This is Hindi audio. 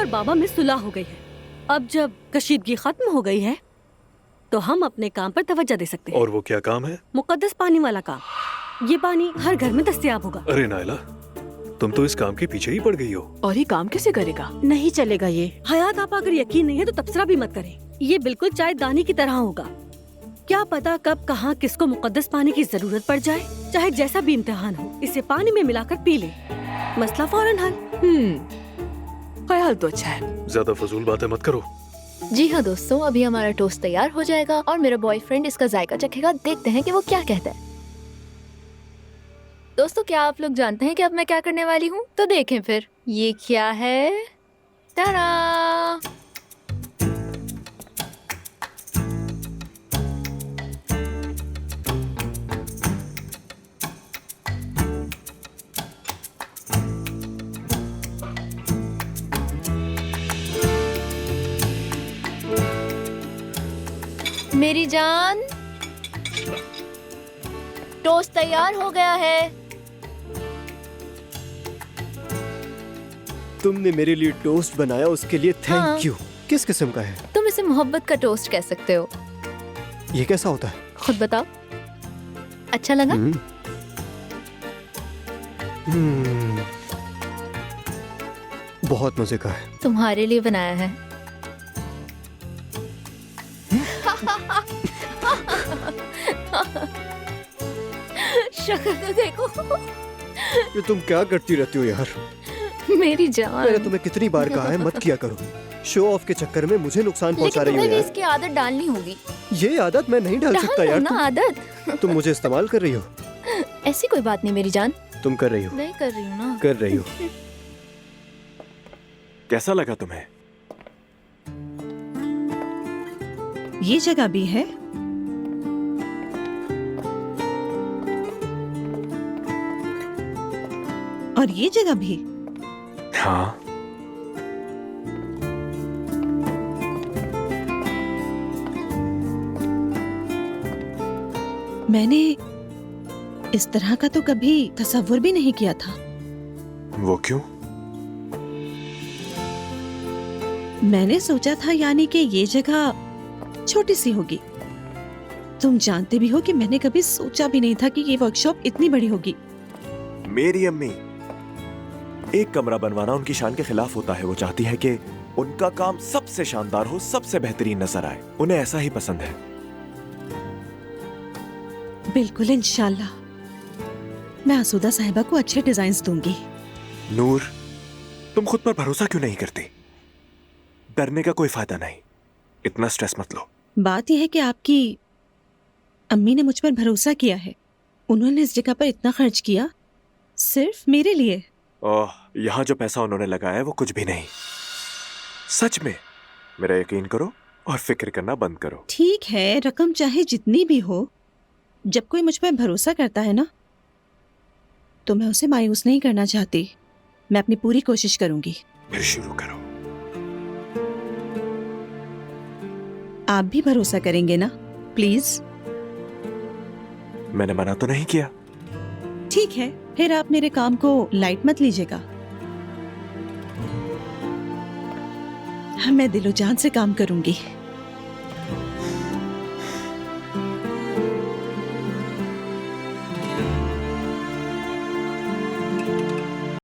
और बाबा में सुलह हो गई है। अब जब कशीदगी खत्म हो गई है तो हम अपने काम पर तवज्जो दे सकते हैं। और वो क्या काम है? मुकद्दस पानी वाला काम। ये पानी हर घर में दस्तयाब होगा। अरे नायला, तुम तो इस काम के पीछे ही पड़ गई हो। और ये काम कैसे करेगा? नहीं चलेगा ये। हयात आपा, अगर यकीन नहीं है तो तबसरा भी मत करें। ये बिल्कुल चाय दानी की तरह होगा। क्या पता कब कहाँ किसको मुकद्दस पानी की जरूरत पड़ जाए। चाहे जैसा भी इम्तिहान हो, इसे पानी में मिलाकर पी ले, मसला फौरन हल। ख्याल तो अच्छा है। ज्यादा फजूल बातें मत करो। जी हाँ दोस्तों, अभी हमारा टोस्ट तैयार हो जाएगा और मेरा बॉयफ्रेंड इसका जायका चखेगा। देखते हैं कि वो क्या कहता है। दोस्तों, क्या आप लोग जानते हैं कि अब मैं क्या करने वाली हूँ? तो देखें फिर। ये क्या है? टाडा! मेरी जान, टोस्ट तैयार हो गया है। तुमने मेरे लिए टोस्ट बनाया, उसके लिए थैंक यू। किस किस्म का है? तुम इसे मोहब्बत का टोस्ट कह सकते हो। ये कैसा होता है? खुद बताओ। अच्छा लगा? बहुत मजे का है। तुम्हारे लिए बनाया है। शक्ल तो देखो। ये तुम क्या करती रहती हो यार? मेरी जान, मैंने तुम्हें कितनी बार कहा है मत किया करो। शो ऑफ के चक्कर में मुझे नुकसान पहुंचा रही हो लेकिन तुम्हें भी यार। इसकी आदत डालनी होगी। ये आदत मैं नहीं डाल सकता यार। ना आदत। तुम मुझे इस्तेमाल कर रही हो। ऐसी कोई बात नहीं मेरी जान। तुम कर रही हो। नहीं कर रही हूँ ना। कर रही हो। कैसा लगा तुम्हें? ये जगह भी है। और ये जगह भी। हाँ। मैंने इस तरह का तो कभी तसव्वुर भी नहीं किया था। वो क्यों? मैंने सोचा था यानी कि ये जगह छोटी सी होगी। तुम जानते भी हो कि मैंने कभी सोचा भी नहीं था कि ये वर्कशॉप इतनी बड़ी होगी। मेरी अम्मी, एक कमरा बनवाना उनकी शान के खिलाफ होता है। वो चाहती है कि उनका काम सबसे शानदार हो, सबसे बेहतरीन नजर आए। उन्हें ऐसा ही पसंद है। बिल्कुल, इंशाल्लाह मैं आसूदा साहिबा को अच्छे डिजाइन्स दूंगी। नूर, तुम खुद पर भरोसा क्यों नहीं करती? डरने का कोई फायदा नहीं। इतना स्ट्रेस मत लो। बात यह है कि आपकी अम्मी ने मुझ पर भरोसा किया है। उन्होंने इस जगह पर इतना खर्च किया सिर्फ मेरे लिए। ओह, यहाँ जो पैसा उन्होंने लगाया है वो कुछ भी नहीं। सच में, मेरा यकीन करो और फिक्र करना बंद करो। ठीक है, रकम चाहे जितनी भी हो, जब कोई मुझ पर भरोसा करता है ना, तो मैं उसे मायूस नहीं करना चाहती। मैं अपनी पूरी कोशिश करूंगी। फिर शुरू करो। आप भी भरोसा करेंगे ना? प्लीज। मैंने मना तो नहीं किया। ठीक है, फिर आप मेरे काम को लाइट मत लीजिएगा। मैं दिलो जान से काम करूंगी।